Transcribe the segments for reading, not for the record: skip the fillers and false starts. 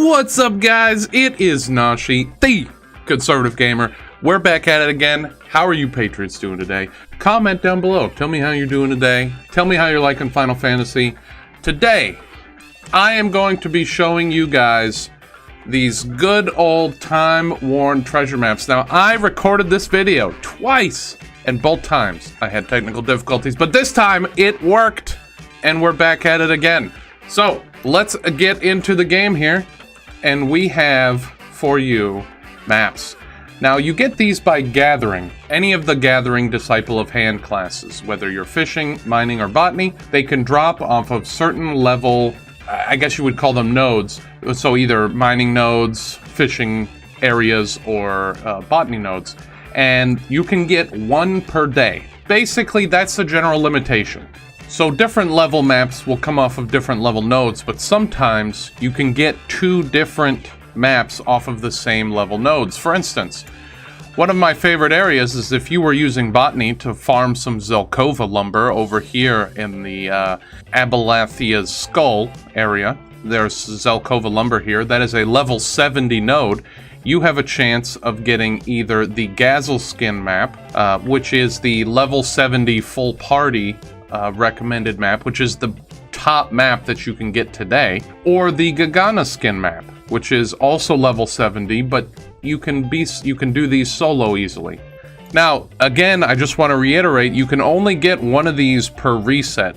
What's up, guys? It is Nashi, the Conservative Gamer. We're back at it again. How are you Patriots doing today? Comment down below. Tell me how you're doing today. Tell me how you're liking Final Fantasy. Today, I am going to be showing you guys these good old time-worn treasure maps. Now, I recorded this video twice, and both times I had technical difficulties, but this time it worked, and we're back at it again. So, let's get into the game here, and we have for you maps. Now, you get these by gathering any of the gathering Disciple of Hand classes, whether you're fishing, mining, or botany. They can drop off of certain level, I guess you would call them nodes, so either mining nodes, fishing areas, or botany nodes, and you can get one per day. Basically, that's the general limitation. So different level maps will come off of different level nodes, but sometimes you can get two different maps off of the same level nodes. For instance, one of my favorite areas is if you were using botany to farm some Zelkova lumber over here in the Abalathia's Skull area. There's Zelkova lumber here. That is a level 70 node. You have a chance of getting either the Gazel skin map, which is the level 70 full party recommended map, which is the top map that you can get today, or the Gagana skin map, which is also level 70, but you can do these solo easily. Now, again, I just want to reiterate, you can only get one of these per reset.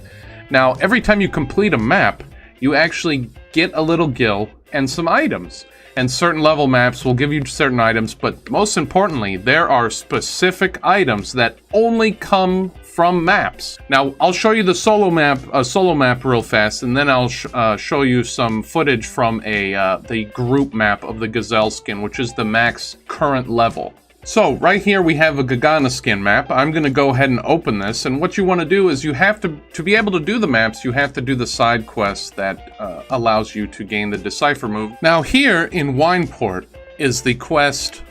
Now, every time you complete a map, you actually get a little gil and some items. And certain level maps will give you certain items, but most importantly, there are specific items that only come from maps. Now, I'll show you the solo map real fast, and then I'll show you some footage from the group map of the Gazelle skin, which is the max current level. So, right here we have a Gagana skin map. I'm going to go ahead and open this, and what you want to do is you have to be able to do the maps, you have to do the side quest that allows you to gain the Decipher move. Now here in Wineport is the quest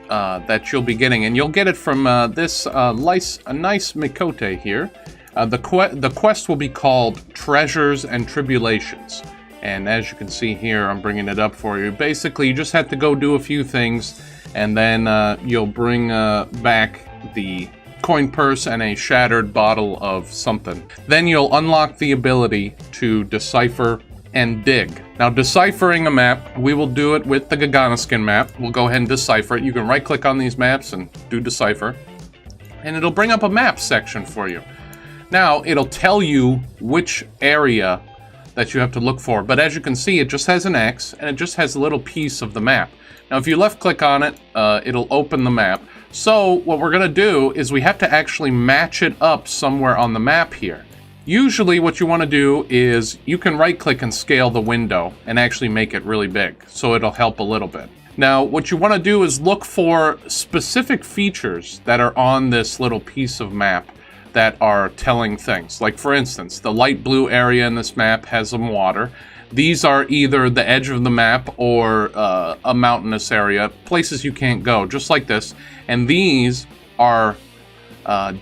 that you'll be getting, and you'll get it from this nice Mikote here. The quest will be called Treasures and Tribulations, and as you can see here, I'm bringing it up for you. Basically, you just have to go do a few things, and then you'll bring back the coin purse and a shattered bottle of something. Then you'll unlock the ability to decipher and dig. Now, deciphering a map, we will do it with the Gagana skin map. We'll go ahead and decipher it. You can right click on these maps and do decipher, and it'll bring up a map section for you. Now, it'll tell you which area that you have to look for, but as you can see, it just has an X, and it just has a little piece of the map. Now, if you left click on it, it'll open the map. So what we're gonna do is we have to actually match it up somewhere on the map here. Usually what you want to do is you can right click and scale the window and actually make it really big, so it'll help a little bit. Now, what you want to do is look for specific features that are on this little piece of map that are telling things. Like, for instance, the light blue area in this map has some water. These are either the edge of the map or a mountainous area, places you can't go, just like this. And these are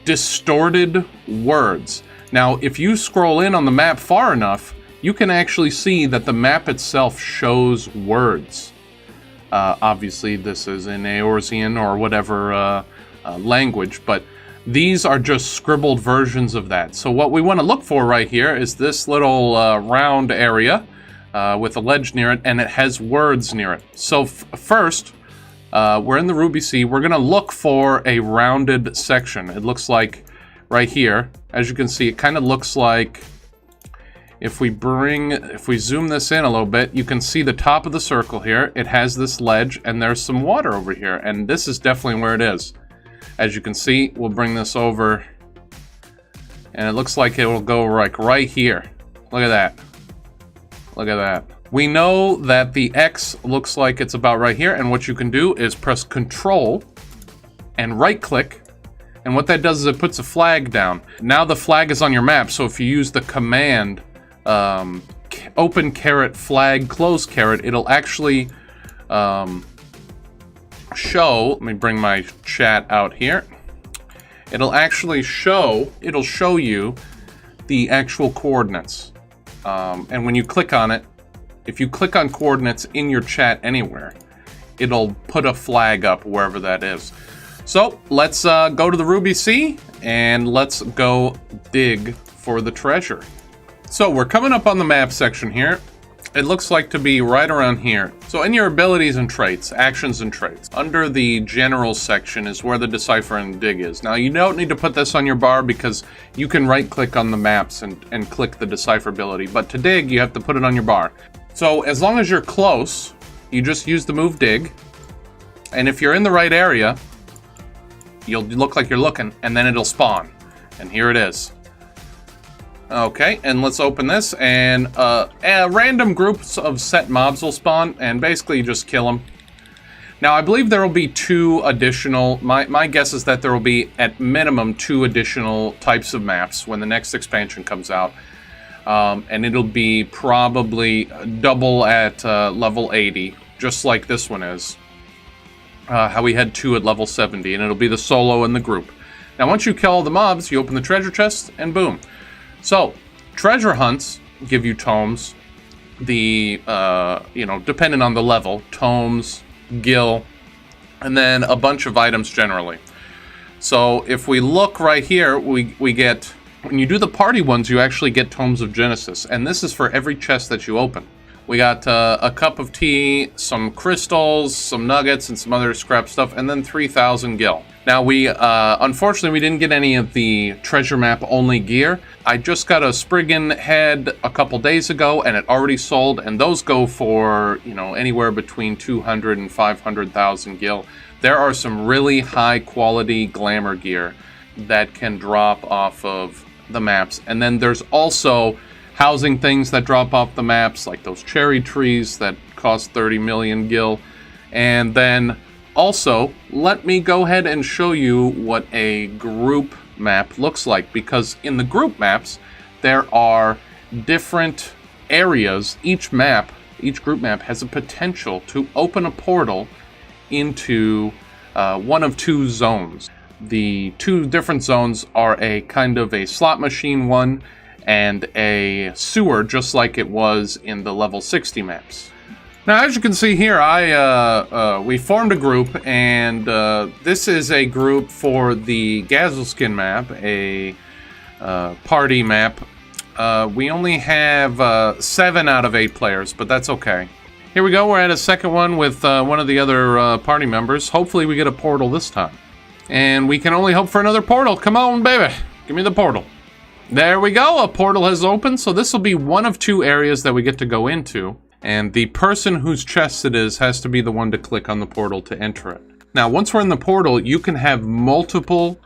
distorted words. Now, if you scroll in on the map far enough, you can actually see that the map itself shows words. Obviously, this is in Eorzean or whatever language, but these are just scribbled versions of that. So what we want to look for right here is this little round area with a ledge near it, and it has words near it. So first, we're in the Ruby Sea. We're going to look for a rounded section. It looks like right here. As you can see, it kind of looks like, if we zoom this in a little bit, you can see the top of the circle here. It has this ledge, and there's some water over here, and this is definitely where it is. As you can see, we'll bring this over, and it looks like it will go like right here. Look at that. Look at that. We know that the X looks like it's about right here, and what you can do is press Control and right click, and what that does is it puts a flag down. Now the flag is on your map, so if you use the command open caret flag close caret, it'll actually show, let me bring my chat out here. It'll show you the actual coordinates. And when you click on it, if you click on coordinates in your chat anywhere, it'll put a flag up wherever that is. So let's go to the Ruby Sea and let's go dig for the treasure. So we're coming up on the map section here. It looks like to be right around here. So in your abilities and traits, actions and traits, under the general section is where the Decipher and dig is. Now you don't need to put this on your bar because you can right click on the maps and click the Decipher ability. But to dig, you have to put it on your bar. So as long as you're close, you just use the move dig. And if you're in the right area, you'll look like you're looking, and then it'll spawn. And here it is. Okay, and let's open this, and random groups of set mobs will spawn, and basically you just kill them. Now, I believe there will be 2 additional, my guess is that there will be, at minimum, 2 additional types of maps when the next expansion comes out. And it'll be probably double at level 80, just like this one is. How we had 2 at level 70, and it'll be the solo and the group. Now, once you kill all the mobs, you open the treasure chest, and boom. So, treasure hunts give you tomes, the, depending on the level, tomes, gil, and then a bunch of items generally. So, if we look right here, we get, when you do the party ones, you actually get tomes of Genesis, and this is for every chest that you open. We got a cup of tea, some crystals, some nuggets, and some other scrap stuff, and then 3,000 gil. Now, unfortunately, we didn't get any of the treasure map only gear. I just got a Spriggan head a couple days ago, and it already sold, and those go for, anywhere between 200 and 500,000 gil. There are some really high-quality glamour gear that can drop off of the maps, and then there's also housing things that drop off the maps, like those cherry trees that cost 30 million gil. And then also, let me go ahead and show you what a group map looks like, because in the group maps, there are different areas. Each group map has a potential to open a portal into one of 2 zones. The 2 different zones are a kind of a slot machine one, and a sewer, just like it was in the level 60 maps. Now, as you can see here, we formed a group, and this is a group for the Gazelskin map, a party map. We only have 7 out of 8 players, but that's okay. Here we go, we're at a second one with one of the other party members. Hopefully we get a portal this time. And we can only hope for another portal. Come on, baby, give me the portal. There we go, a portal has opened, so this will be one of 2 areas that we get to go into, and the person whose chest it is has to be the one to click on the portal to enter it. Now, once we're in the portal, you can have multiple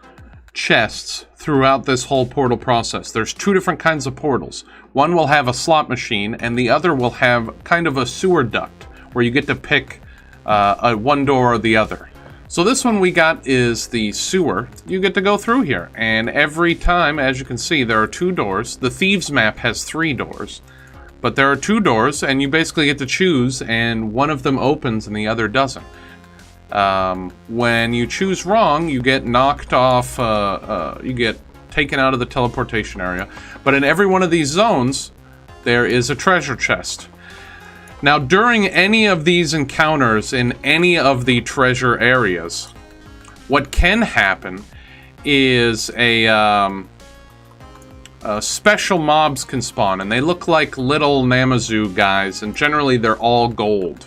chests throughout this whole portal process. There's 2 different kinds of portals. One will have a slot machine, and the other will have kind of a sewer duct, where you get to pick one door or the other. So this one we got is the sewer. You get to go through here, and every time, as you can see, there are 2 doors. The Thieves map has 3 doors, but there are 2 doors, and you basically get to choose, and one of them opens and the other doesn't. When you choose wrong, you get knocked off, you get taken out of the teleportation area. But in every one of these zones, there is a treasure chest. Now, during any of these encounters in any of the treasure areas, what can happen is a special mobs can spawn, and they look like little Namazu guys, and generally they're all gold.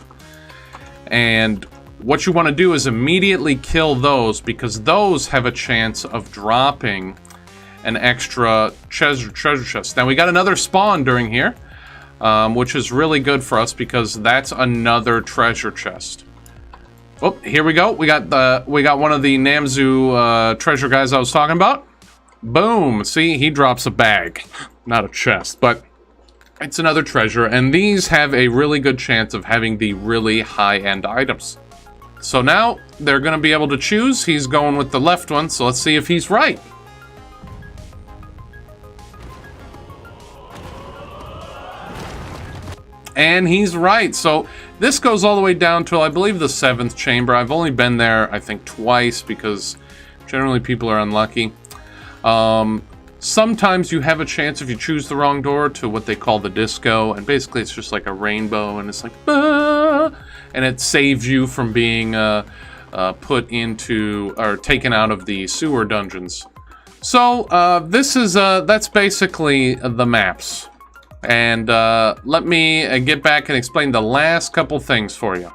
And what you want to do is immediately kill those, because those have a chance of dropping an extra treasure chest. Now, we got another spawn during here. Which is really good for us because that's another treasure chest. Oh, here we go. We got one of the Namzu treasure guys I was talking about. Boom! See, he drops a bag, not a chest, but it's another treasure, and these have a really good chance of having the really high-end items. So now they're going to be able to choose. He's going with the left one, so let's see if he's right. And he's right. So this goes all the way down to, I believe, the 7th chamber. I've only been there, I think, twice because generally people are unlucky. Sometimes you have a chance if you choose the wrong door to what they call the disco, and basically it's just like a rainbow, and it's like, ah, and it saves you from being put into or taken out of the sewer dungeons. So that's basically the maps. And let me get back and explain the last couple things for you.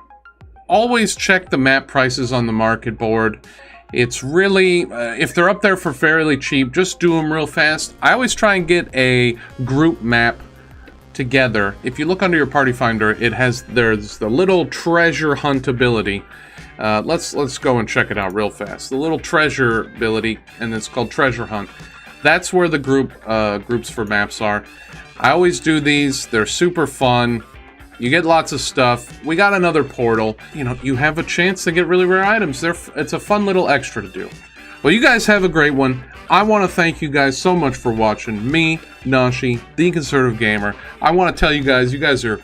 Always check the map prices on the market board. It's really, if they're up there for fairly cheap, just do them real fast. I always try and get a group map together. If you look under your party finder, there's the little treasure hunt ability. Let's go and check it out real fast. The little treasure ability, and it's called treasure hunt. That's where the groups for maps are. I always do these. They're super fun. You get lots of stuff. We got another portal. You know, you have a chance to get really rare items. It's a fun little extra to do. Well, you guys have a great one. I want to thank you guys so much for watching me, Nashi, the Conservative Gamer. I want to tell you guys are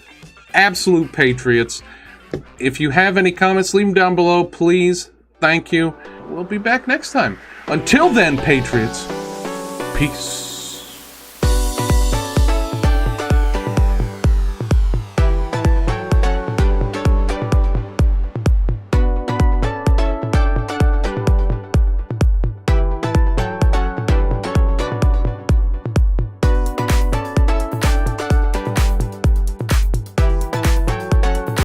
absolute patriots. If you have any comments, leave them down below, please. Thank you. We'll be back next time. Until then, patriots, peace.